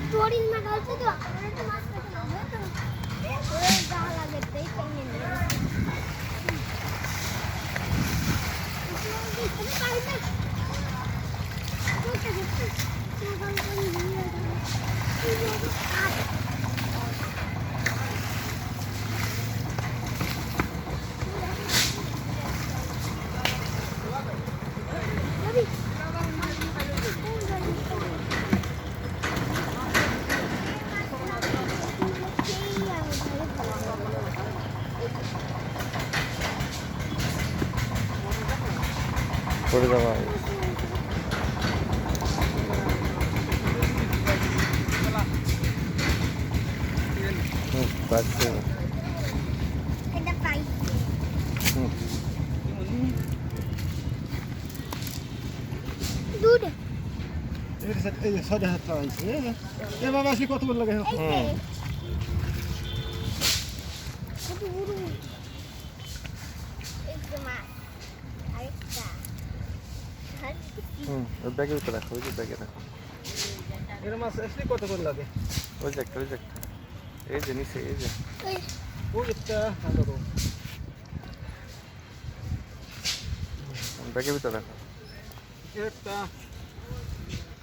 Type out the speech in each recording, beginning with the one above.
चोरी में डालते तो हमने तो मास्क पहना हुआ तो ओए गाल लगे थे कहीं नहीं इसमें पानी में तो क्या পড়ে যাওয়া পাচ্ছে এটা পাই দুধ এই সাদা হাত আইছে এ বাবা আসলে কত বড় লাগে ওই ব্যাগের ভিতরে রাখো ওই যে ব্যাগে রাখো এর মাছ আসলে কত করে লাগে ওই যে একটা এই যে নিচে এই যে ও একটা ভালো ব্যাগের ভিতরে রাখো একটা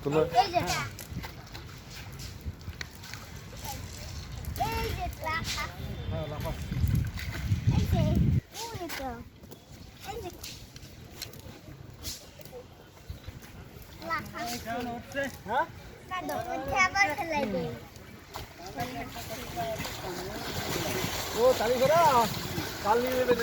তুলো এই যে লাফা হ্যাঁ লাফা এই যে ওই তো এই যে লাফা কেমন হচ্ছে হ্যাঁ কাটো ওইটা আবার ফেলাই দে ও তালি করে কাল নিয়ে নেবে